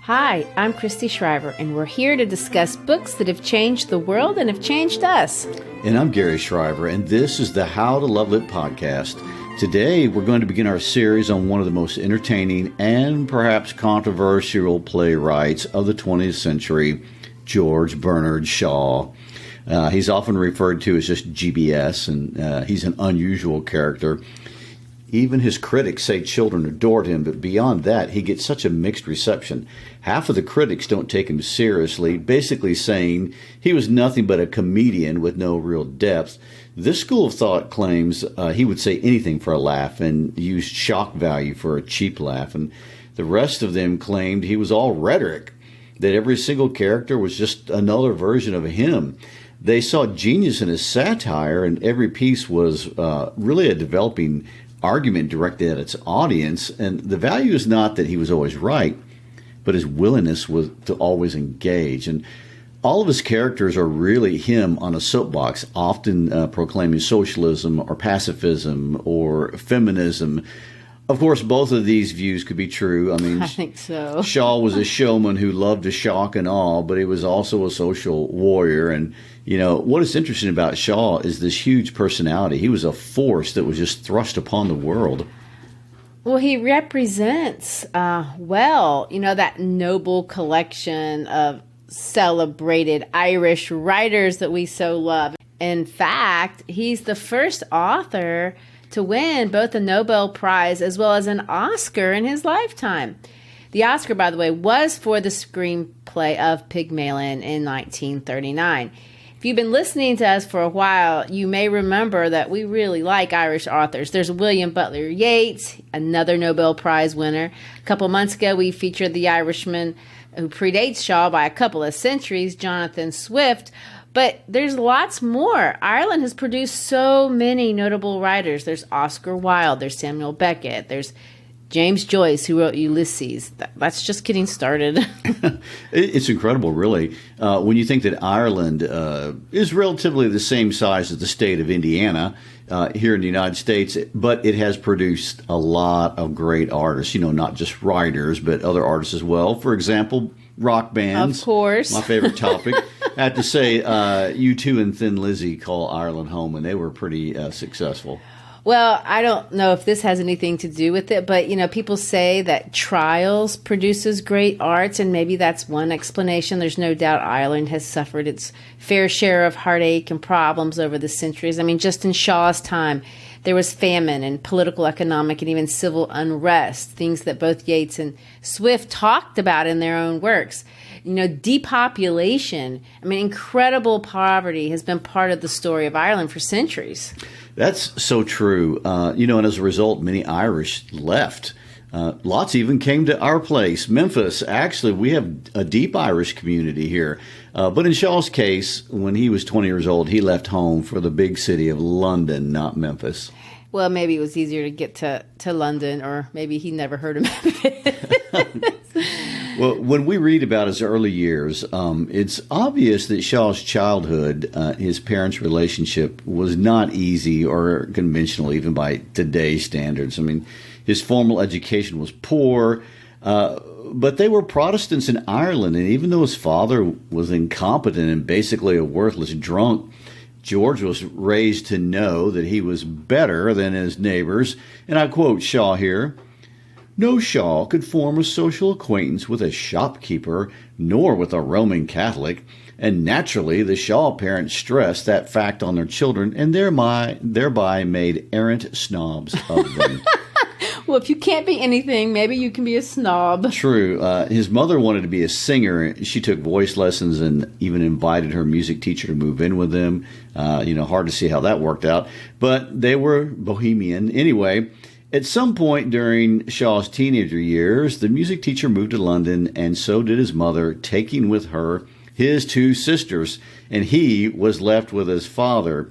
Hi, I'm Christy Shriver, and we're here to discuss books that have changed the world and have changed us. And I'm Garry Shriver, and this is the How to Love Lit podcast. Today, we're going to begin our series on one of the most entertaining and perhaps controversial playwrights of the 20th century, George Bernard Shaw. He's often referred to as just GBS, and he's an unusual character. Even his critics say children adored him, but beyond that, he gets such a mixed reception. Half of the critics don't take him seriously, basically saying he was nothing but a comedian with no real depth. This school of thought claims he would say anything for a laugh and used shock value for a cheap laugh. And the rest of them claimed he was all rhetoric, that every single character was just another version of him. They saw genius in his satire, and every piece was really a developing argument directed at its audience. And the value is not that he was always right, but his willingness was to always engage. And all of his characters are really him on a soapbox, often proclaiming socialism or pacifism or feminism. Of course, both of these views could be true. I mean, I think so. Shaw was a showman who loved to shock and awe, but he was also a social warrior. And, you know, what is interesting about Shaw is this huge personality. He was a force that was just thrust upon the world. Well, he represents, that Nobel collection of celebrated Irish writers that we so love. In fact, he's the first author to win both a Nobel Prize as well as an Oscar in his lifetime. The Oscar, by the way, was for the screenplay of Pygmalion in 1939. If you've been listening to us for a while, you may remember that we really like Irish authors. There's William Butler Yeats, another Nobel Prize winner. A couple months ago, we featured the Irishman who predates Shaw by a couple of centuries, Jonathan Swift. But there's lots more. Ireland has produced so many notable writers. There's Oscar Wilde, there's Samuel Beckett, there's James Joyce, who wrote Ulysses. That's just getting started. It's incredible, really, when you think that Ireland is relatively the same size as the state of Indiana here in the United States, but it has produced a lot of great artists, not just writers, but other artists as well. For example, rock bands. Of course. My favorite topic. I have to say, U2 and Thin Lizzy call Ireland home, and they were pretty successful. Well, I don't know if this has anything to do with it, but, people say that trials produces great arts, and maybe that's one explanation. There's no doubt Ireland has suffered its fair share of heartache and problems over the centuries. I mean, just in Shaw's time, there was famine and political, economic, and even civil unrest, things that both Yeats and Swift talked about in their own works. Depopulation, incredible poverty has been part of the story of Ireland for centuries. That's so true. And as a result, many Irish left. Lots even came to our place, Memphis. Actually, we have a deep Irish community here. But in Shaw's case, when he was 20 years old, he left home for the big city of London, not Memphis. Well, maybe it was easier to get to London, or maybe he never heard of Memphis. Well, when we read about his early years, it's obvious that Shaw's childhood, his parents' relationship was not easy or conventional, even by today's standards. His formal education was poor, but they were Protestants in Ireland, and even though his father was incompetent and basically a worthless drunk, George was raised to know that he was better than his neighbors. And I quote Shaw here, "No Shaw could form a social acquaintance with a shopkeeper, nor with a Roman Catholic, and naturally the Shaw parents stressed that fact on their children and thereby made errant snobs of them." Well, if you can't be anything, maybe you can be a snob. True. His mother wanted to be a singer. She took voice lessons and even invited her music teacher to move in with them. Hard to see how that worked out, but they were bohemian anyway. At some point during Shaw's teenager years, the music teacher moved to London, and so did his mother, taking with her his two sisters, and he was left with his father.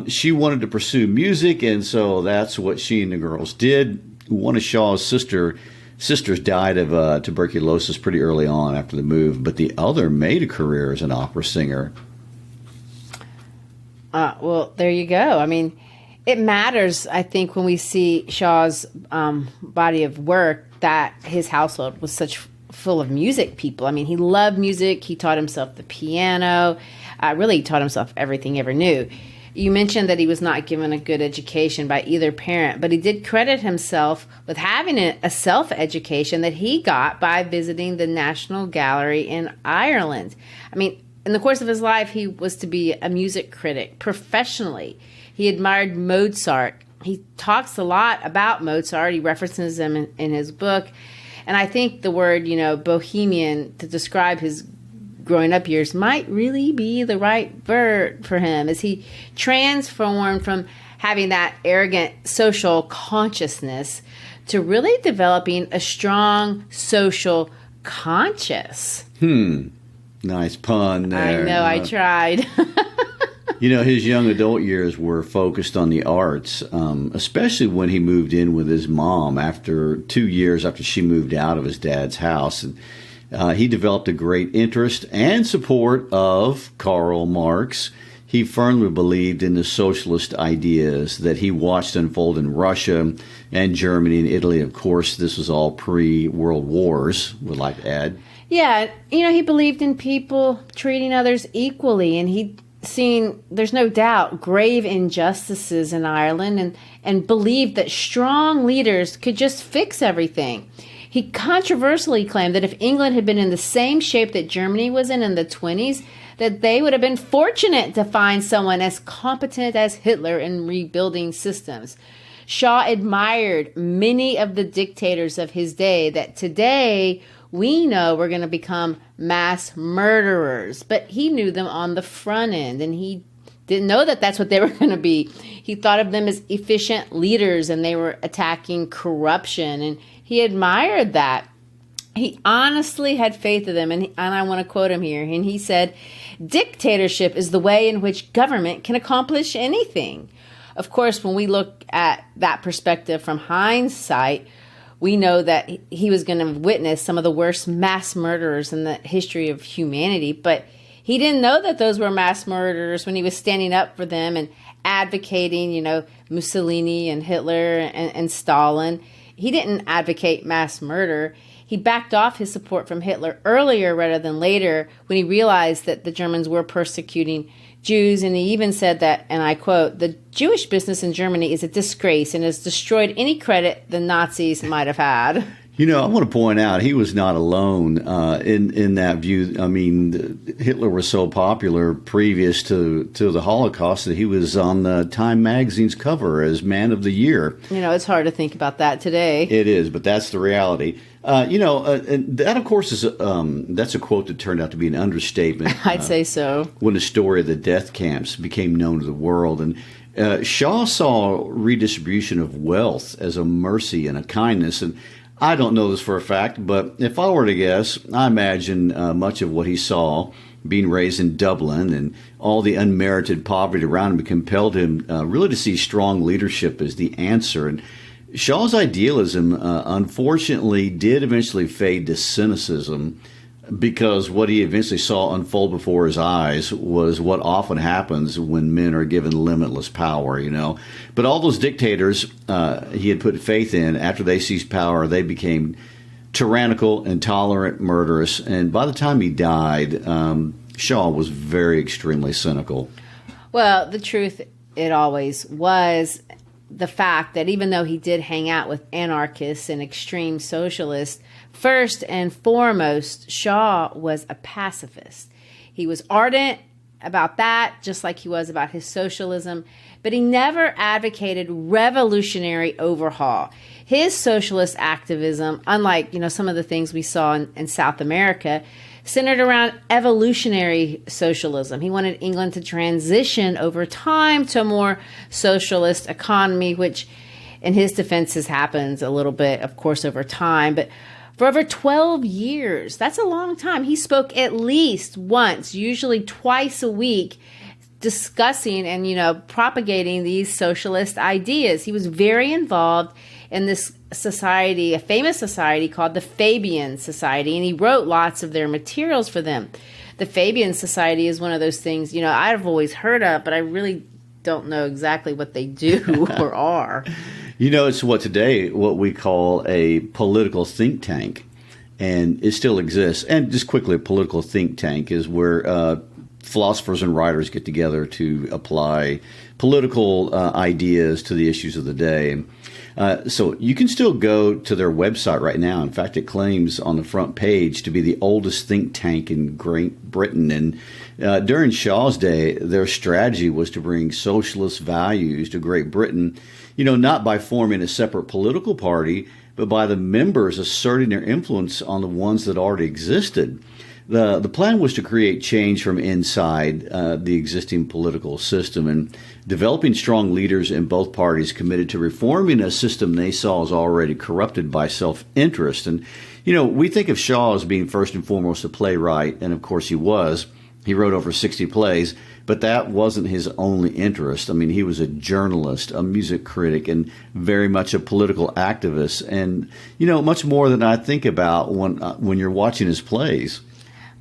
She wanted to pursue music, and so that's what she and the girls did. One of Shaw's sisters died of tuberculosis pretty early on after the move, but the other made a career as an opera singer. Well, there you go. It matters, I think, when we see Shaw's body of work, that his household was such full of music people. I mean, he loved music. He taught himself the piano. Really taught himself everything he ever knew. You mentioned that he was not given a good education by either parent, but he did credit himself with having a self-education that he got by visiting the National Gallery in Ireland. I mean, in the course of his life, he was to be a music critic professionally. He admired Mozart. He talks a lot about Mozart. He references him in his book. And I think the word, bohemian to describe his growing up years might really be the right word for him, as he transformed from having that arrogant social consciousness to really developing a strong social conscience. Nice pun there. I know, I tried. His young adult years were focused on the arts, especially when he moved in with his mom after 2 years after she moved out of his dad's house. And he developed a great interest and support of Karl Marx. He firmly believed in the socialist ideas that he watched unfold in Russia and Germany and Italy. Of course, this was all pre-World Wars, would like to add. Yeah, he believed in people treating others equally, and he'd seen, there's no doubt, grave injustices in Ireland and believed that strong leaders could just fix everything. He controversially claimed that if England had been in the same shape that Germany was in the 20s, that they would have been fortunate to find someone as competent as Hitler in rebuilding systems. Shaw admired many of the dictators of his day that today we know were going to become mass murderers, but he knew them on the front end, and he didn't know that that's what they were going to be. He thought of them as efficient leaders, and they were attacking corruption, and he admired that. He honestly had faith in them, and I want to quote him here, and he said, "Dictatorship is the way in which government can accomplish anything." Of course, when we look at that perspective from hindsight, we know that he was going to witness some of the worst mass murderers in the history of humanity, but he didn't know that those were mass murderers when he was standing up for them and advocating, Mussolini and Hitler and Stalin. He didn't advocate mass murder. He backed off his support from Hitler earlier rather than later when he realized that the Germans were persecuting Jews, and he even said that, and I quote, "The Jewish business in Germany is a disgrace and has destroyed any credit the Nazis might have had." I want to point out he was not alone in that view. I mean, Hitler was so popular previous to the Holocaust that he was on the Time magazine's cover as Man of the Year. It's hard to think about that today. It is, but that's the reality. And that, of course, is that's a quote that turned out to be an understatement. I'd say so. When the story of the death camps became known to the world. And Shaw saw redistribution of wealth as a mercy and a kindness. And I don't know this for a fact, but if I were to guess, I imagine much of what he saw, being raised in Dublin and all the unmerited poverty around him, compelled him really to see strong leadership as the answer. And Shaw's idealism, unfortunately, did eventually fade to cynicism, because what he eventually saw unfold before his eyes was what often happens when men are given limitless power, But all those dictators he had put faith in, after they seized power, they became tyrannical, intolerant, murderous. And by the time he died, Shaw was very extremely cynical. Well, the truth, it always was the fact that even though he did hang out with anarchists and extreme socialists, first and foremost, Shaw was a pacifist. He was ardent about that, just like he was about his socialism, but he never advocated revolutionary overhaul. His socialist activism, unlike some of the things we saw in South America, centered around evolutionary socialism. He wanted England to transition over time to a more socialist economy, which in his defense has happened a little bit, of course, over time. But for over 12 years, that's a long time, he spoke at least once, usually twice a week, discussing and, propagating these socialist ideas. He was very involved in this society, a famous society called the Fabian Society, and he wrote lots of their materials for them. The Fabian Society is one of those things, I've always heard of, but I really don't know exactly what they do or are. It's what we call a political think tank. and it still exists. And just quickly, a political think tank is where philosophers and writers get together to apply political ideas to the issues of the day. So you can still go to their website right now. In fact, it claims on the front page to be the oldest think tank in Great Britain. And during Shaw's day, their strategy was to bring socialist values to Great Britain, not by forming a separate political party, but by the members asserting their influence on the ones that already existed. The plan was to create change from inside the existing political system, and developing strong leaders in both parties committed to reforming a system they saw as already corrupted by self-interest. And, we think of Shaw as being first and foremost a playwright, and of course he was. He wrote over 60 plays, but that wasn't his only interest. I mean, he was a journalist, a music critic, and very much a political activist, and, much more than I think about when you're watching his plays.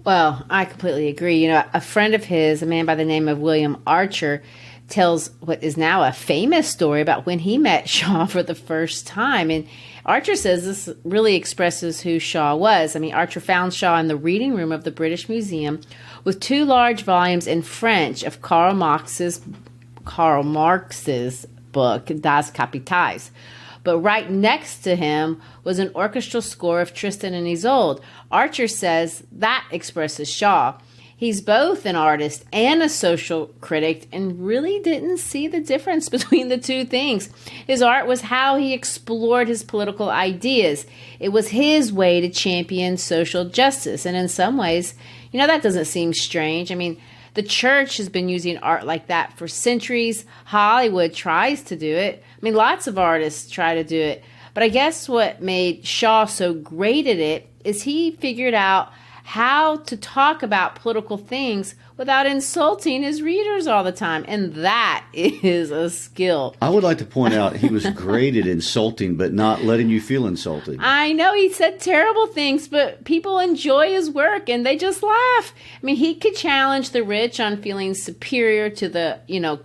Well, I completely agree. A friend of his, a man by the name of William Archer, tells what is now a famous story about when he met Shaw for the first time. And Archer says this really expresses who Shaw was. I mean, Archer found Shaw in the reading room of the British Museum with 2 large volumes in French of Karl Marx's book, Das Kapital. But right next to him was an orchestral score of Tristan and Isolde. Archer says that expresses Shaw. He's both an artist and a social critic and really didn't see the difference between the two things. His art was how he explored his political ideas. It was his way to champion social justice. And in some ways, that doesn't seem strange. I mean, the church has been using art like that for centuries. Hollywood tries to do it. I mean, lots of artists try to do it. But I guess what made Shaw so great at it is he figured out how to talk about political things without insulting his readers all the time. And that is a skill. I would like to point out he was great at insulting, but not letting you feel insulted. I know he said terrible things, but people enjoy his work and they just laugh. I mean, he could challenge the rich on feeling superior to the,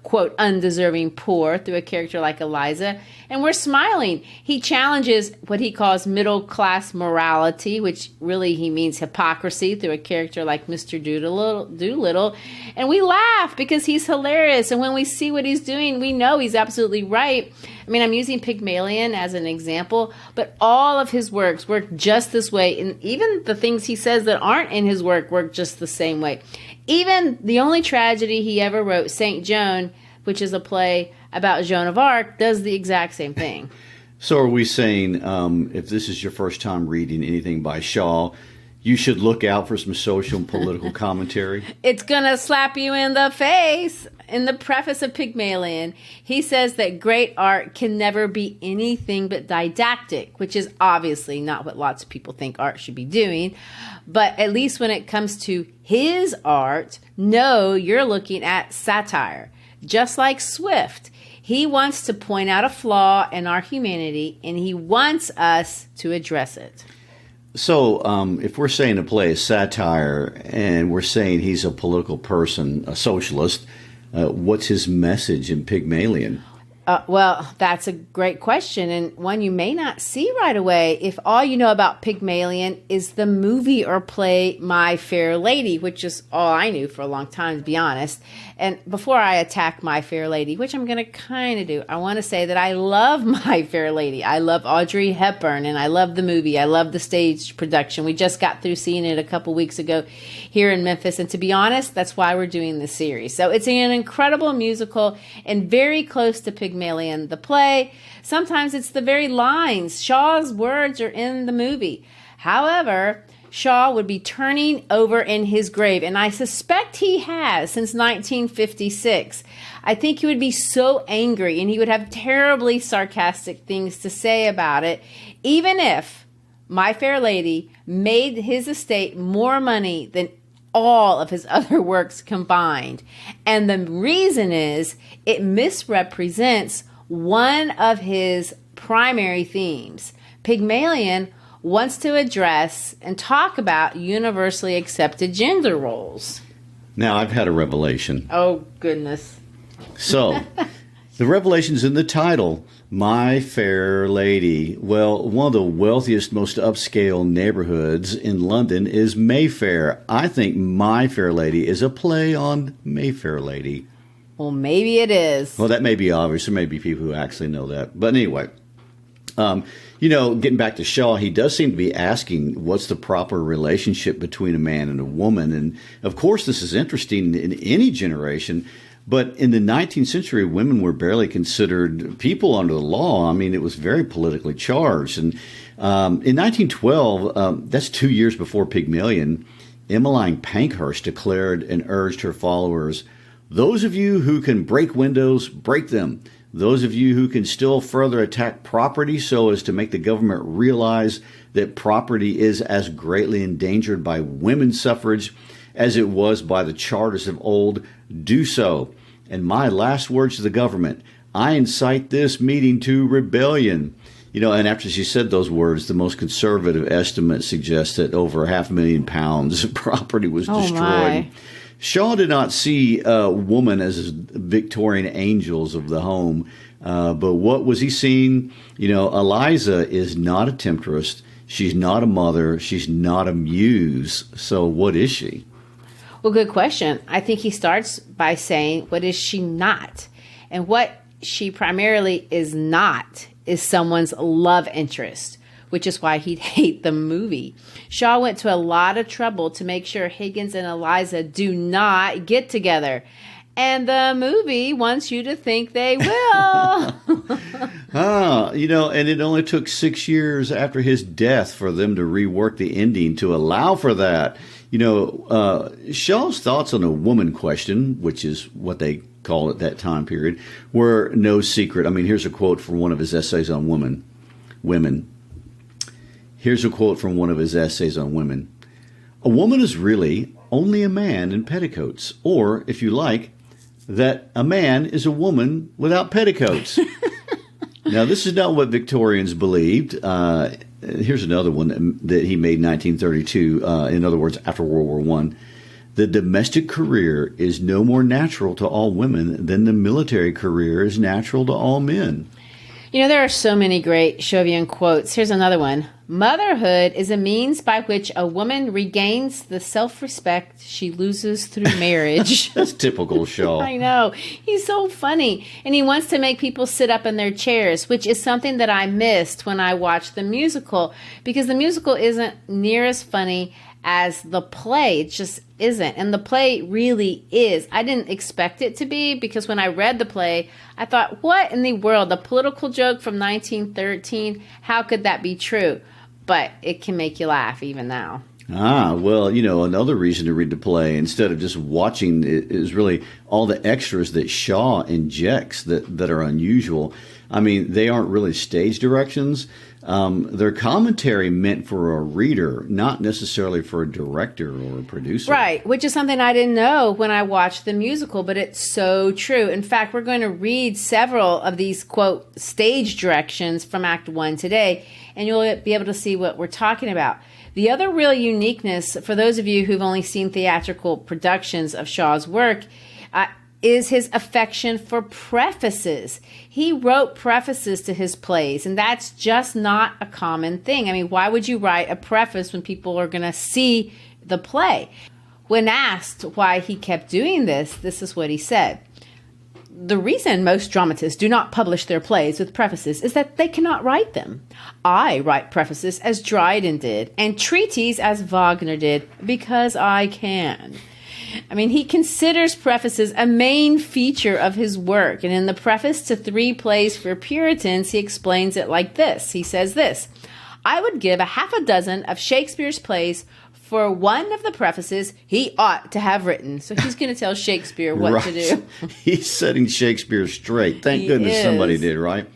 quote, undeserving poor through a character like Eliza. And we're smiling. He challenges what he calls middle-class morality, which really he means hypocrisy, through a character like Mr. Doolittle. And we laugh because he's hilarious. And when we see what he's doing, we know he's absolutely right. I mean, I'm using Pygmalion as an example, but all of his works work just this way. And even the things he says that aren't in his work work just the same way. Even the only tragedy he ever wrote, St. Joan, which is a play about Joan of Arc, does the exact same thing. So are we saying if this is your first time reading anything by Shaw, you should look out for some social and political commentary? It's going to slap you in the face. In the preface of Pygmalion, he says that great art can never be anything but didactic, which is obviously not what lots of people think art should be doing. But at least when it comes to his art, no, you're looking at satire. Just like Swift, he wants to point out a flaw in our humanity, and he wants us to address it. So if we're saying a play is satire and we're saying he's a political person, a socialist, what's his message in Pygmalion? Well, that's a great question, and one you may not see right away if all you know about Pygmalion is the movie or play My Fair Lady, which is all I knew for a long time, to be honest. And before I attack My Fair Lady, which I'm going to kind of do, I want to say that I love My Fair Lady. I love Audrey Hepburn, and I love the movie. I love the stage production. We just got through seeing it a couple weeks ago here in Memphis, and to be honest, that's why we're doing this series. So it's an incredible musical and very close to Pygmalion, the play. Sometimes it's the very lines. Shaw's words are in the movie. However, Shaw would be turning over in his grave, and I suspect he has since 1956. I think he would be so angry, and he would have terribly sarcastic things to say about it, even if My Fair Lady made his estate more money than all of his other works combined. And the reason is it misrepresents one of his primary themes. Pygmalion wants to address and talk about universally accepted gender roles. Now, I've had a revelation. Oh, goodness. So, The revelation's in the title, My Fair Lady. Well, one of the wealthiest, most upscale neighborhoods in London is Mayfair. I think My Fair Lady is a play on Mayfair Lady. Well, maybe it is. Well, that may be obvious. There may be people who actually know that. But anyway, getting back to Shaw, he does seem to be asking what's the proper relationship between a man and a woman. And, of course, this is interesting in any generation. But in the 19th century, women were barely considered people under the law. I mean, it was very politically charged. And in 1912, that's 2 years before Pygmalion, Emmeline Pankhurst declared and urged her followers, "Those of you who can break windows, break them. Those of you who can still further attack property so as to make the government realize that property is as greatly endangered by women's suffrage as it was by the charters of old, do so. And my last words to the government, I incite this meeting to rebellion." And after she said those words, the most conservative estimate suggests that over £500,000 of property was destroyed. My. Shaw did not see women as Victorian angels of the home, but what was he seeing? Eliza is not a temptress. She's not a mother. She's not a muse. So what is she? Well, good question. I think he starts by saying, what is she not? And what she primarily is not is someone's love interest, which is why he'd hate the movie. Shaw went to a lot of trouble to make sure Higgins and Eliza do not get together. And the movie wants you to think they will. And it only took 6 years after his death for them to rework the ending to allow for that. Shaw's thoughts on a woman question, which is what they called at that time period, were no secret. I mean, here's a quote from one of his essays on women. Here's a quote from one of his essays on women. "A woman is really only a man in petticoats, or, if you like, that a man is a woman without petticoats." Now, this is not what Victorians believed. Here's another one that he made in 1932, in other words, after World War I. "The domestic career is no more natural to all women than the military career is natural to all men." There are so many great Chauvian quotes. Here's another one. "Motherhood is a means by which a woman regains the self-respect she loses through marriage." That's typical Shaw. I know. He's so funny. And he wants to make people sit up in their chairs, which is something that I missed when I watched the musical, because the musical isn't near as funny as the play. It just isn't. And the play really is. I didn't expect it to be, because when I read the play, I thought, what in the world? A political joke from 1913? How could that be true? But it can make you laugh even now. Well, another reason to read the play instead of just watching it is really all the extras that Shaw injects that are unusual. I mean, they aren't really stage directions. They're commentary meant for a reader, not necessarily for a director or a producer. Right, which is something I didn't know when I watched the musical, but it's so true. In fact, we're going to read several of these, quote, stage directions from Act 1 today, and you'll be able to see what we're talking about. The other real uniqueness, for those of you who've only seen theatrical productions of Shaw's work, is his affection for prefaces. He wrote prefaces to his plays, and that's just not a common thing. I mean, why would you write a preface when people are going to see the play? When asked why he kept doing this is what he said. "The reason most dramatists do not publish their plays with prefaces is that they cannot write them. I write prefaces as Dryden did, and treaties as Wagner did, because I can." I mean, he considers prefaces a main feature of his work. And in the preface to 3 Plays for Puritans, he explains it like this. He says this: "I would give 6 of Shakespeare's plays for one of the prefaces he ought to have written." So he's going to tell Shakespeare what to do. He's setting Shakespeare straight. Thank goodness somebody did, right?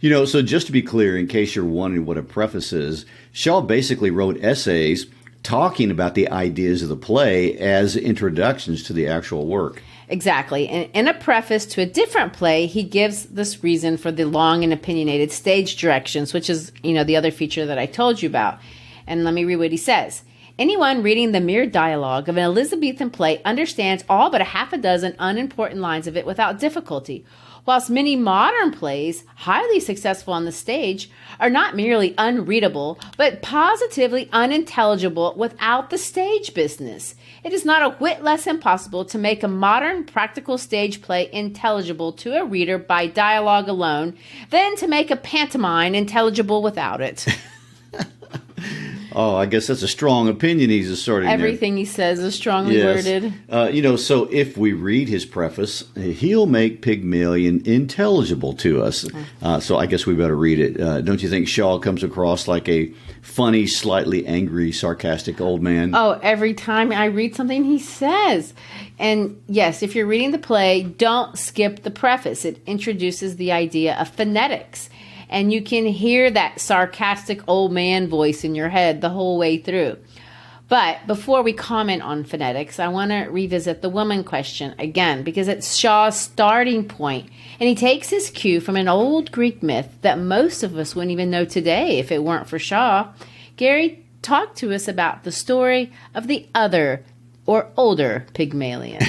So just to be clear, in case you're wondering what a preface is, Shaw basically wrote essays talking about the ideas of the play as introductions to the actual work. Exactly. And in a preface to a different play, he gives this reason for the long and opinionated stage directions, which is, the other feature that I told you about. And let me read what he says. Anyone reading the mere dialogue of an Elizabethan play understands all but a half a dozen unimportant lines of it without difficulty, whilst many modern plays, highly successful on the stage, are not merely unreadable, but positively unintelligible without the stage business. It is not a whit less impossible to make a modern practical stage play intelligible to a reader by dialogue alone than to make a pantomime intelligible without it. Oh, I guess that's a strong opinion he's asserting there. Everything he says is strongly worded. So if we read his preface, he'll make Pygmalion intelligible to us. So I guess we better read it. Don't you think Shaw comes across like a funny, slightly angry, sarcastic old man? Oh, every time I read something he says. And yes, if you're reading the play, don't skip the preface. It introduces the idea of phonetics. And you can hear that sarcastic old man voice in your head the whole way through. But before we comment on phonetics, I want to revisit the woman question again, because it's Shaw's starting point. And he takes his cue from an old Greek myth that most of us wouldn't even know today if it weren't for Shaw. Gary, talk to us about the story of the other or older Pygmalion.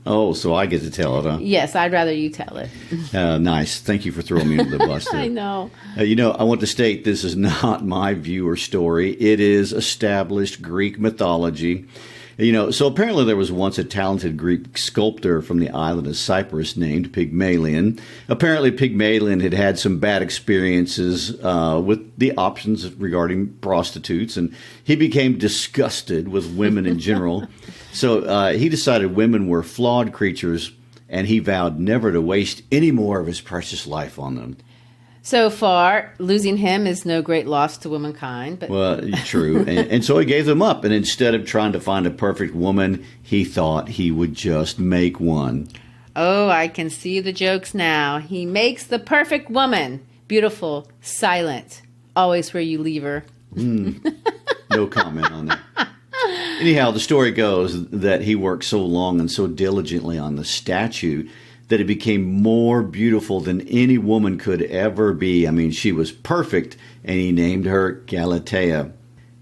Oh, so I get to tell it, huh? Yes, I'd rather you tell it. Nice. Thank you for throwing me under the bus there. I know. I want to state this is not my view or story. It is established Greek mythology. So apparently there was once a talented Greek sculptor from the island of Cyprus named Pygmalion. Apparently Pygmalion had had some bad experiences with the options regarding prostitutes, and he became disgusted with women in general. So he decided women were flawed creatures, and he vowed never to waste any more of his precious life on them. So far, losing him is no great loss to womankind. But well, true. And so he gave them up. And instead of trying to find a perfect woman, he thought he would just make one. Oh, I can see the jokes now. He makes the perfect woman. Beautiful, silent, always where you leave her. No comment on that. Anyhow, the story goes that he worked so long and so diligently on the statue that it became more beautiful than any woman could ever be. I mean, she was perfect, and he named her Galatea.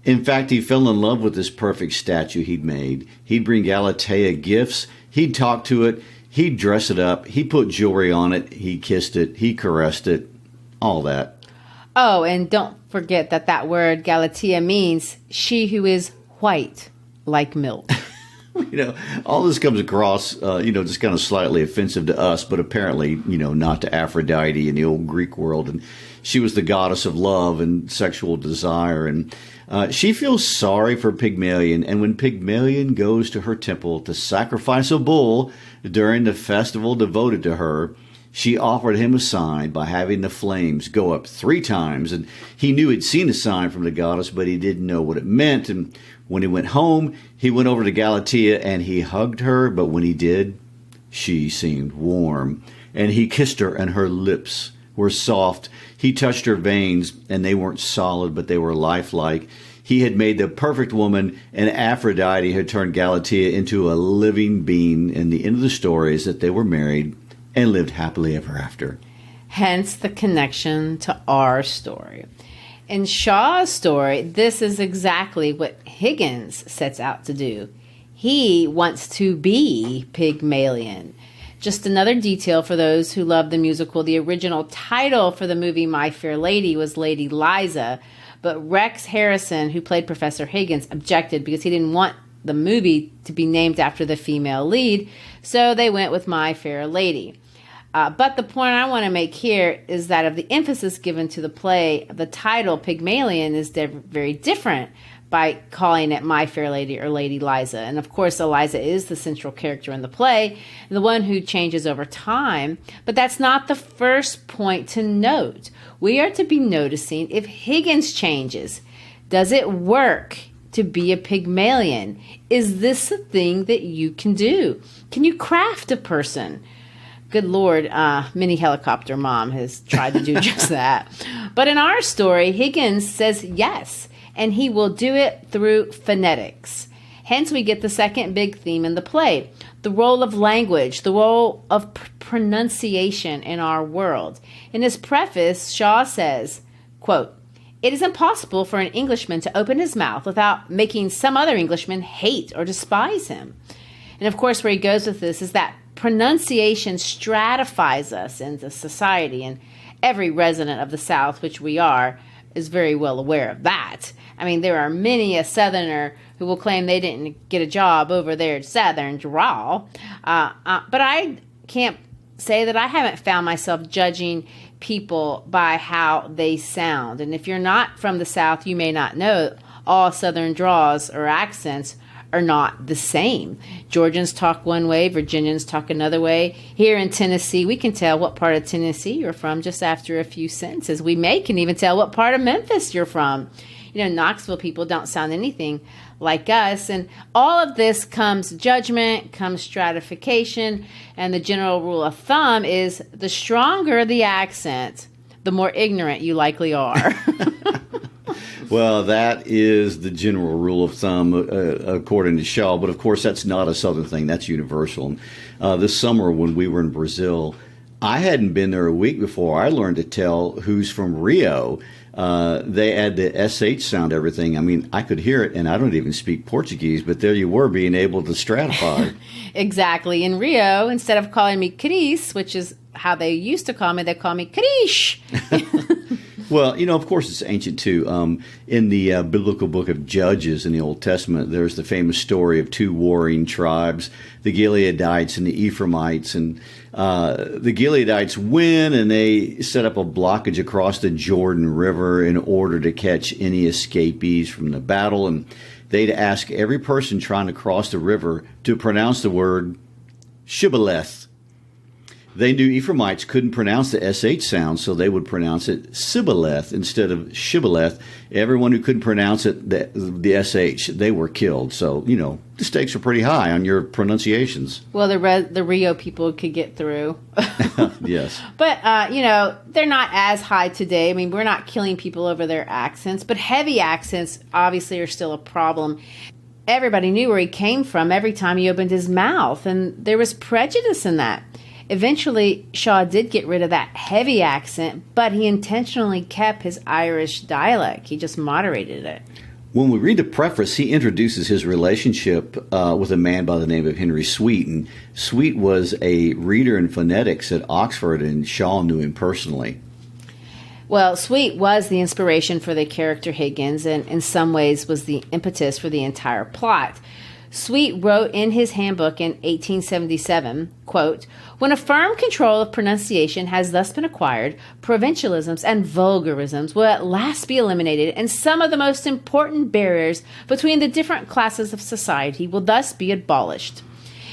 In fact, he fell in love with this perfect statue he'd made. He'd bring Galatea gifts, he'd talk to it, he'd dress it up, he put jewelry on it, he kissed it, he caressed it, all that. Oh, and don't forget that word Galatea means she who is white like milk. All this comes across, just kind of slightly offensive to us, but apparently, not to Aphrodite in the old Greek world. And she was the goddess of love and sexual desire. And she feels sorry for Pygmalion. And when Pygmalion goes to her temple to sacrifice a bull during the festival devoted to her, she offered him a sign by having the flames go up 3 times. And he knew he'd seen a sign from the goddess, but he didn't know what it meant. And when he went home, he went over to Galatea and he hugged her. But when he did, she seemed warm. And he kissed her and her lips were soft. He touched her veins and they weren't solid, but they were lifelike. He had made the perfect woman, and Aphrodite had turned Galatea into a living being. And the end of the story is that they were married and lived happily ever after. Hence the connection to our story. In Shaw's story, this is exactly what Higgins sets out to do. He wants to be Pygmalion. Just another detail for those who love the musical. The original title for the movie My Fair Lady was Lady Liza, but Rex Harrison, who played Professor Higgins, objected because he didn't want the movie to be named after the female lead, so they went with My Fair Lady. But the point I want to make here is that of the emphasis given to the play, the title Pygmalion is very different by calling it My Fair Lady or Lady Liza. And of course, Eliza is the central character in the play, the one who changes over time. But that's not the first point to note. We are to be noticing if Higgins changes. Does it work to be a Pygmalion? Is this a thing that you can do? Can you craft a person? Good Lord, Minnie Helicopter Mom has tried to do just that. But in our story, Higgins says yes, and he will do it through phonetics. Hence, we get the second big theme in the play, the role of language, the role of pronunciation in our world. In his preface, Shaw says, quote, It is impossible for an Englishman to open his mouth without making some other Englishman hate or despise him. And of course, where he goes with this is that pronunciation stratifies us into society, and every resident of the South, which we are, is very well aware of that. I mean, there are many a Southerner who will claim they didn't get a job over their Southern drawl. But I can't say that I haven't found myself judging people by how they sound. And if you're not from the South, you may not know all Southern draws or accents are not the same. Georgians talk one way, Virginians talk another way. Here in Tennessee, we can tell what part of Tennessee you're from just after a few sentences. We can even tell what part of Memphis you're from. You know, Knoxville people don't sound anything like us. And all of this comes judgment, comes stratification, and the general rule of thumb is the stronger the accent, the more ignorant you likely are. Well, that is the general rule of thumb, according to Shaw. But of course, that's not a Southern thing. That's universal. This summer when we were in Brazil, I hadn't been there a week before I learned to tell who's from Rio. They add the SH sound to everything. I mean, I could hear it, and I don't even speak Portuguese, but there you were being able to stratify. Exactly. In Rio, instead of calling me Cris, which is how they used to call me, they call me Crish. Well, you know, of course, it's ancient, too. In the biblical book of Judges in the Old Testament, there's the famous story of two warring tribes, the Gileadites and the Ephraimites. And the Gileadites win, and they set up a blockage across the Jordan River in order to catch any escapees from the battle. And they'd ask every person trying to cross the river to pronounce the word Shibboleth. They knew Ephraimites couldn't pronounce the SH sound, so they would pronounce it Sibboleth instead of Shibboleth. Everyone who couldn't pronounce it, the SH, they were killed. So, you know, the stakes are pretty high on your pronunciations. Well, the Rio people could get through. Yes. But, you know, they're not as high today. I mean, we're not killing people over their accents, but heavy accents obviously are still a problem. Everybody knew where he came from every time he opened his mouth, and there was prejudice in that. Eventually, Shaw did get rid of that heavy accent, but he intentionally kept his Irish dialect. He just moderated it. When we read the preface, he introduces his relationship with a man by the name of Henry Sweet. And Sweet was a reader in phonetics at Oxford, and Shaw knew him personally. Well, Sweet was the inspiration for the character Higgins, and in some ways was the impetus for the entire plot. Sweet wrote in his handbook in 1877, quote, "When a firm control of pronunciation has thus been acquired, provincialisms and vulgarisms will at last be eliminated, and some of the most important barriers between the different classes of society will thus be abolished."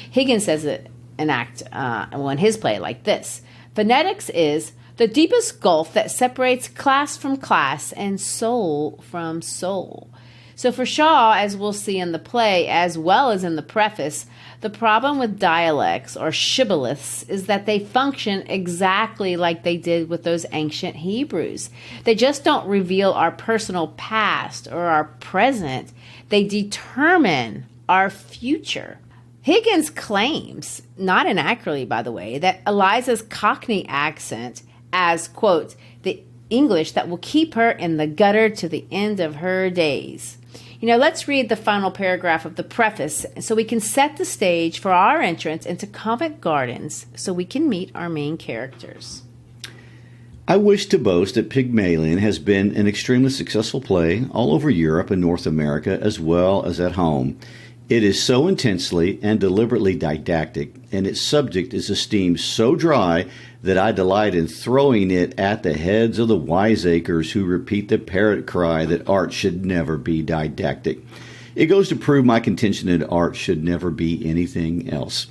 Higgins says it in his play like this: "Phonetics is the deepest gulf that separates class from class and soul from soul." So for Shaw, as we'll see in the play as well as in the preface, the problem with dialects or shibboleths is that they function exactly like they did with those ancient Hebrews. They just don't reveal our personal past or our present. They determine our future. Higgins claims, not inaccurately by the way, that Eliza's Cockney accent as, quote, "the English that will keep her in the gutter to the end of her days." You know, let's read the final paragraph of the preface so we can set the stage for our entrance into Covent Gardens so we can meet our main characters. I wish to boast that Pygmalion has been an extremely successful play all over Europe and North America as well as at home. It is so intensely and deliberately didactic, and its subject is esteemed so dry that I delight in throwing it at the heads of the wiseacres who repeat the parrot cry that art should never be didactic. It goes to prove my contention that art should never be anything else.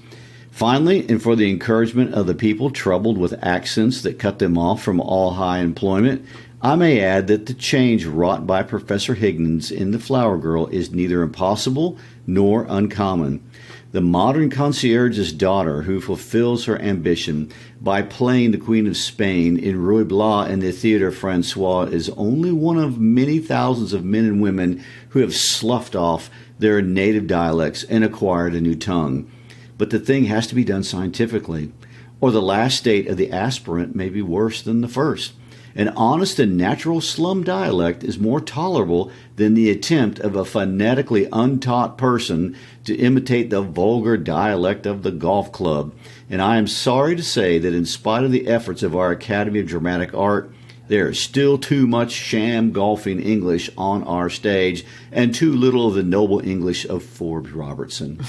Finally, and for the encouragement of the people troubled with accents that cut them off from all high employment, I may add that the change wrought by Professor Higgins in The Flower Girl is neither impossible nor uncommon. The modern concierge's daughter who fulfills her ambition by playing the Queen of Spain in Ruy Blas in the Theatre Francois is only one of many thousands of men and women who have sloughed off their native dialects and acquired a new tongue. But the thing has to be done scientifically, or the last state of the aspirant may be worse than the first. An honest and natural slum dialect is more tolerable than the attempt of a phonetically untaught person to imitate the vulgar dialect of the golf club. And I am sorry to say that in spite of the efforts of our Academy of Dramatic Art, there is still too much sham golfing English on our stage and too little of the noble English of Forbes Robertson.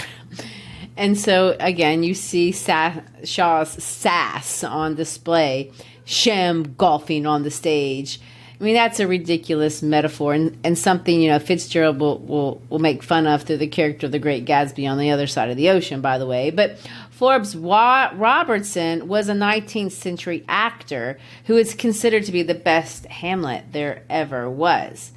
And so, again, you see Shaw's sass on display, sham golfing on the stage. I mean, that's a ridiculous metaphor and something, Fitzgerald will make fun of through the character of the Great Gatsby on the other side of the ocean, by the way. But Forbes Robertson was a 19th century actor who is considered to be the best Hamlet there ever was.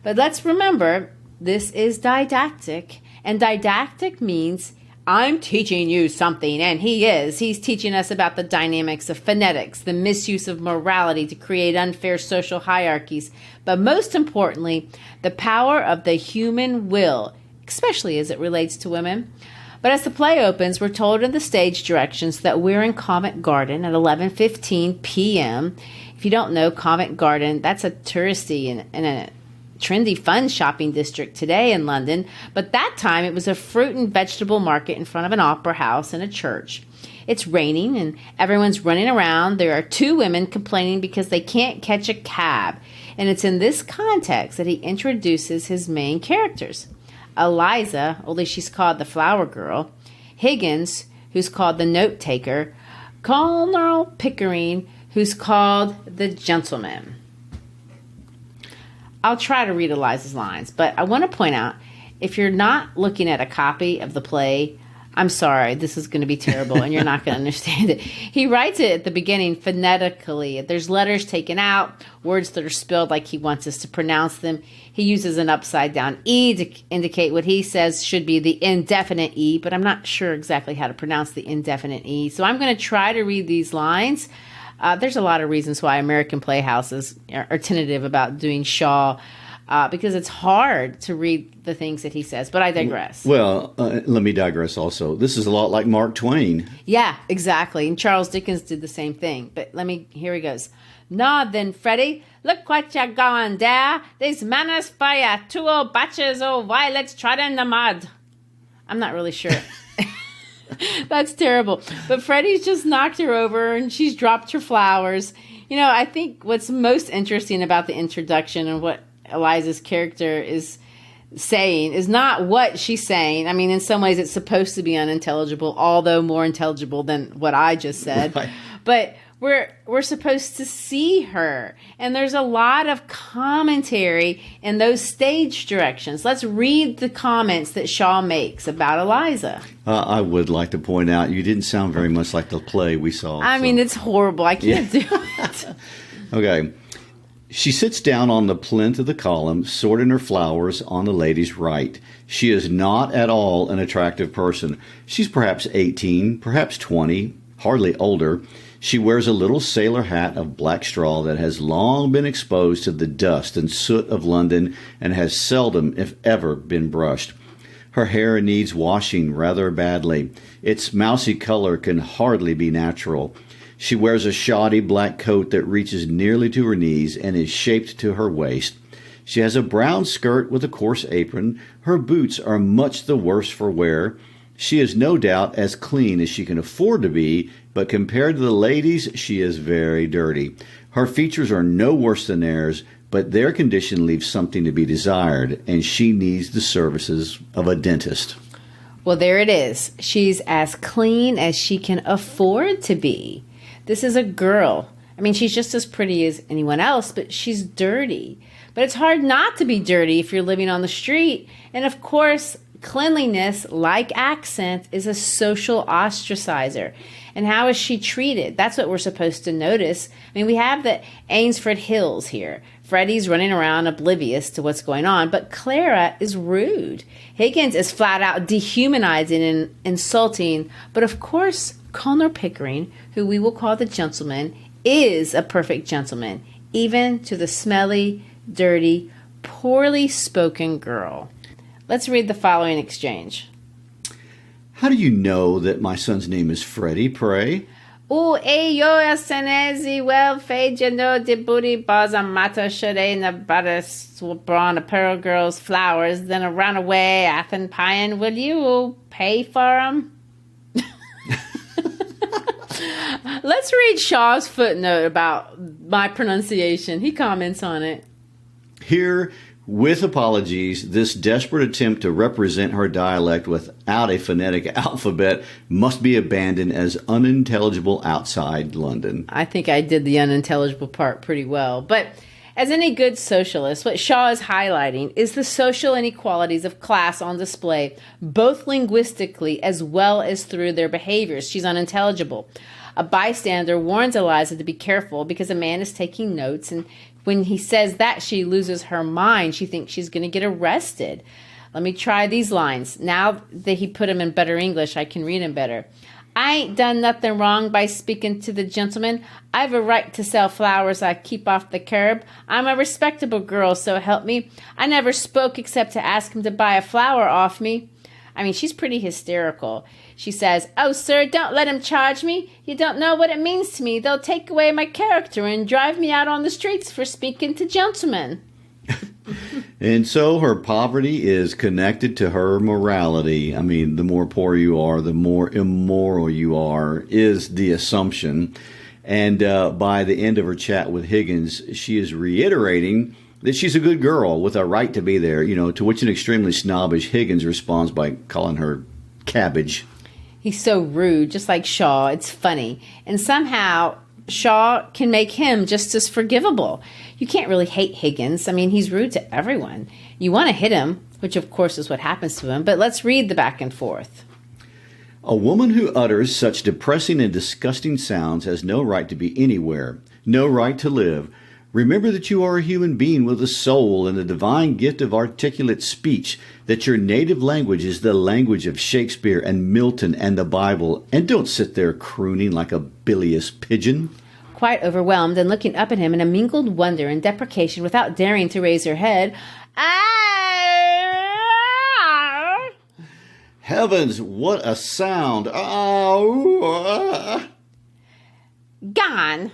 But let's remember, this is didactic, and didactic means I'm teaching you something, and he's teaching us about the dynamics of phonetics, the misuse of morality to create unfair social hierarchies, but most importantly, the power of the human will, especially as it relates to women. But as the play opens, we're told in the stage directions that we're in Covent Garden at 11:15 p.m. If you don't know, Covent Garden, that's a touristy and a trendy fun shopping district today in London, but that time it was a fruit and vegetable market in front of an opera house and a church. It's raining and everyone's running around. There are two women complaining because they can't catch a cab, and it's in this context that he introduces his main characters. Eliza, only she's called the flower girl, Higgins, who's called the note taker, Colonel Pickering, who's called the gentleman. I'll try to read Eliza's lines, but I want to point out, if you're not looking at a copy of the play, I'm sorry, this is going to be terrible and you're not going to understand it. He writes it at the beginning phonetically. There's letters taken out, words that are spelled like he wants us to pronounce them. He uses an upside down E to indicate what he says should be the indefinite E, but I'm not sure exactly how to pronounce the indefinite E. So I'm going to try to read these lines. There's a lot of reasons why American playhouses are tentative about doing Shaw, because it's hard to read the things that he says. But I digress. Well, let me digress also. This is a lot like Mark Twain. Yeah, exactly. And Charles Dickens did the same thing. But here he goes. Now then, Freddie, look what you're going there. These manners for ya. Two old batches of violets trodden in the mud. I'm not really sure. That's terrible. But Freddie's just knocked her over and she's dropped her flowers. I think what's most interesting about the introduction and what Eliza's character is saying is not what she's saying. I mean, in some ways it's supposed to be unintelligible, although more intelligible than what I just said. Right. But we're supposed to see her. And there's a lot of commentary in those stage directions. Let's read the comments that Shaw makes about Eliza. I would like to point out, you didn't sound very much like the play we saw. I mean, it's horrible. I can't do it. Okay. She sits down on the plinth of the column, sorting her flowers on the lady's right. She is not at all an attractive person. She's perhaps 18, perhaps 20, hardly older. She wears a little sailor hat of black straw that has long been exposed to the dust and soot of London and has seldom, if ever, been brushed. Her hair needs washing rather badly. Its mousy color can hardly be natural. She wears a shoddy black coat that reaches nearly to her knees and is shaped to her waist. She has a brown skirt with a coarse apron. Her boots are much the worse for wear. She is no doubt as clean as she can afford to be, but compared to the ladies, she is very dirty. Her features are no worse than theirs, but their condition leaves something to be desired, and she needs the services of a dentist. Well, there it is. She's as clean as she can afford to be. This is a girl. I mean, she's just as pretty as anyone else, but she's dirty. But it's hard not to be dirty if you're living on the street. And of course, cleanliness, like accent, is a social ostracizer. And how is she treated? That's what we're supposed to notice. I mean, we have the Ainsford Hills here. Freddie's running around oblivious to what's going on, but Clara is rude. Higgins is flat out dehumanizing and insulting. But of course, Colonel Pickering, who we will call the gentleman, is a perfect gentleman, even to the smelly, dirty, poorly spoken girl. Let's read the following exchange. How do you know that my son's name is Freddie, pray? O yo asenezi well fade no de booty bars a matter shade na butter brawn a pearl girls flowers then a runaway Athen pine will you pay for 'em? Let's read Shaw's footnote about my pronunciation. He comments on it. Here, with apologies, this desperate attempt to represent her dialect without a phonetic alphabet must be abandoned as unintelligible outside London. I think I did the unintelligible part pretty well. But as any good socialist, what Shaw is highlighting is the social inequalities of class on display, both linguistically as well as through their behaviors. She's unintelligible. A bystander warns Eliza to be careful because a man is taking notes, and when he says that, she loses her mind. She thinks she's going to get arrested. Let me try these lines. Now that he put them in better English, I can read them better. I ain't done nothing wrong by speaking to the gentleman. I've a right to sell flowers I keep off the curb. I'm a respectable girl, so help me. I never spoke except to ask him to buy a flower off me. I mean, she's pretty hysterical. She says, "Oh, sir, don't let him charge me. You don't know what it means to me. They'll take away my character and drive me out on the streets for speaking to gentlemen." And so her poverty is connected to her morality. I mean, the more poor you are, the more immoral you are, is the assumption. And by the end of her chat with Higgins, she is reiterating that she's a good girl with a right to be there, to which an extremely snobbish Higgins responds by calling her cabbage. He's so rude, just like Shaw. It's funny. And somehow Shaw can make him just as forgivable. You can't really hate Higgins. I mean, he's rude to everyone. You want to hit him, which of course is what happens to him. But let's read the back and forth. A woman who utters such depressing and disgusting sounds has no right to be anywhere, no right to live. Remember that you are a human being with a soul and a divine gift of articulate speech, that your native language is the language of Shakespeare and Milton and the Bible, and don't sit there crooning like a bilious pigeon. Quite overwhelmed and looking up at him in a mingled wonder and deprecation without daring to raise her head. Heavens, what a sound! Gone.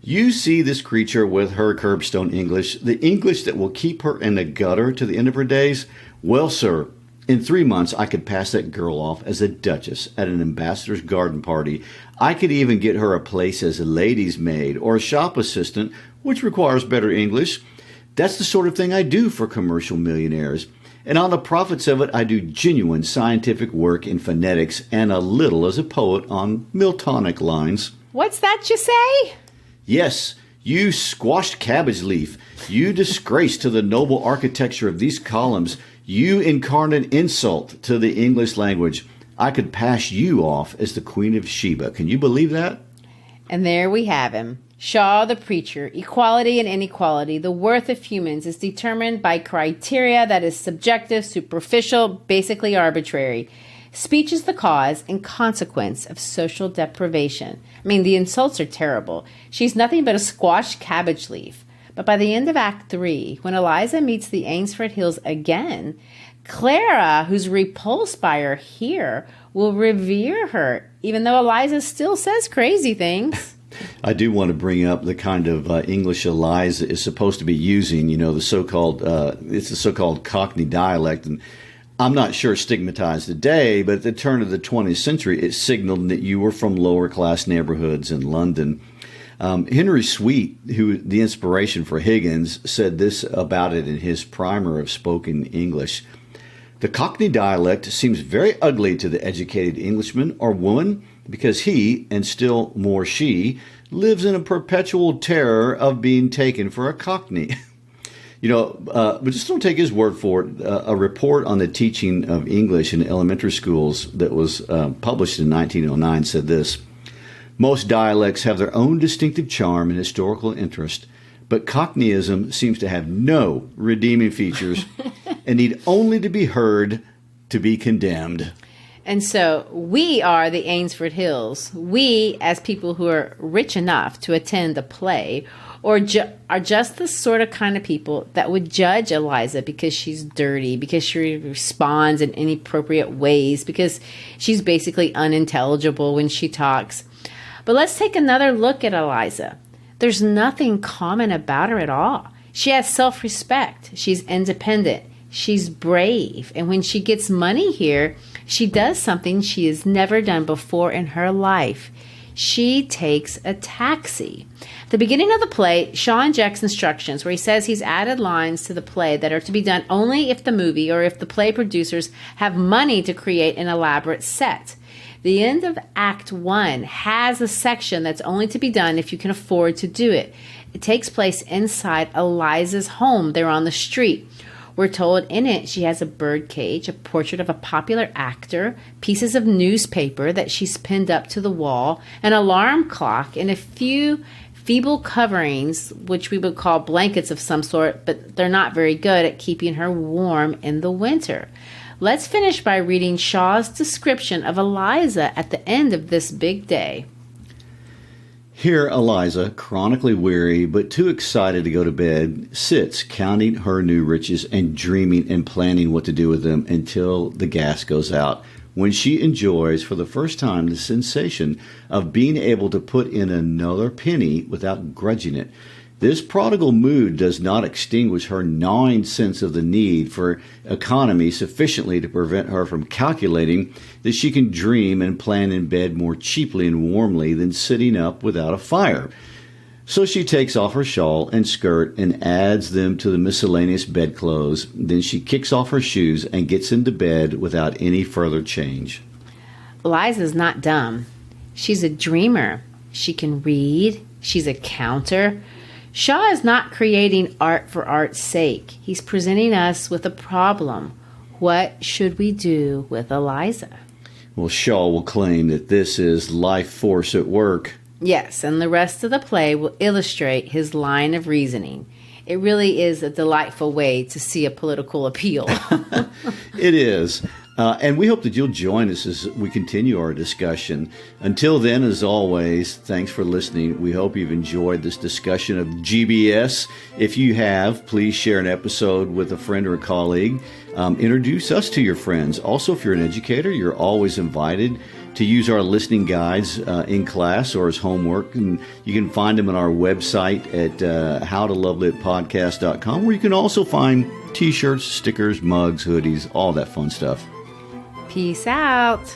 You see this creature with her curbstone English, the English that will keep her in the gutter to the end of her days? Well, sir, in 3 months I could pass that girl off as a duchess at an ambassador's garden party. I could even get her a place as a lady's maid or a shop assistant, which requires better English. That's the sort of thing I do for commercial millionaires. And on the profits of it, I do genuine scientific work in phonetics and a little as a poet on Miltonic lines. What's that you say? Yes, you squashed cabbage leaf. You disgrace to the noble architecture of these columns. You incarnate insult to the English language. I could pass you off as the Queen of Sheba. Can you believe that? And there we have him. Shaw, the preacher. Equality and inequality. The worth of humans is determined by criteria that is subjective, superficial, basically arbitrary. Speech is the cause and consequence of social deprivation. I mean, the insults are terrible. She's nothing but a squashed cabbage leaf. But by the end of Act 3, when Eliza meets the Ainsford Hills again, Clara, who's repulsed by her here, will revere her, even though Eliza still says crazy things. I do want to bring up the kind of English Eliza is supposed to be using, the so-called, it's the so-called Cockney dialect, and I'm not sure stigmatized today, but at the turn of the 20th century, it signaled that you were from lower class neighborhoods in London. Henry Sweet, who the inspiration for Higgins, said this about it in his primer of spoken English. The Cockney dialect seems very ugly to the educated Englishman or woman because he, and still more she, lives in a perpetual terror of being taken for a Cockney. But just don't take his word for it. A report on the teaching of English in elementary schools that was published in 1909 said this: most dialects have their own distinctive charm and historical interest, but Cockneyism seems to have no redeeming features and need only to be heard to be condemned. And so we are the Ainsford Hills. We, as people who are rich enough to attend the play, or are just the sort of kind of people that would judge Eliza because she's dirty, because she responds in inappropriate ways, because she's basically unintelligible when she talks. But let's take another look at Eliza. There's nothing common about her at all. She has self-respect. She's independent. She's brave. And when she gets money here, she does something she has never done before in her life. She takes a taxi. At the beginning of the play, Shaw injects instructions where he says he's added lines to the play that are to be done only if the movie or if the play producers have money to create an elaborate set. The end of Act 1 has a section that's only to be done if you can afford to do it. It takes place inside Eliza's home. They're on the street. We're told in it she has a bird cage, a portrait of a popular actor, pieces of newspaper that she's pinned up to the wall, an alarm clock, and a few feeble coverings, which we would call blankets of some sort, but they're not very good at keeping her warm in the winter. Let's finish by reading Shaw's description of Eliza at the end of this big day. Here, Eliza, chronically weary but too excited to go to bed, sits counting her new riches and dreaming and planning what to do with them until the gas goes out, when she enjoys for the first time the sensation of being able to put in another penny without grudging it. This prodigal mood does not extinguish her gnawing sense of the need for economy sufficiently to prevent her from calculating that she can dream and plan in bed more cheaply and warmly than sitting up without a fire. So she takes off her shawl and skirt and adds them to the miscellaneous bedclothes. Then she kicks off her shoes and gets into bed without any further change. Eliza's not dumb. She's a dreamer. She can read. She's a counter. Shaw is not creating art for art's sake. He's presenting us with a problem. What should we do with Eliza? Well, Shaw will claim that this is life force at work. Yes, and the rest of the play will illustrate his line of reasoning. It really is a delightful way to see a political appeal. It is. And we hope that you'll join us as we continue our discussion. Until then, as always, thanks for listening. We hope you've enjoyed this discussion of GBS. If you have, please share an episode with a friend or a colleague. Introduce us to your friends. Also, if you're an educator, you're always invited to use our listening guides in class or as homework. And you can find them on our website at howtolovelitpodcast.com, where you can also find T-shirts, stickers, mugs, hoodies, all that fun stuff. Peace out.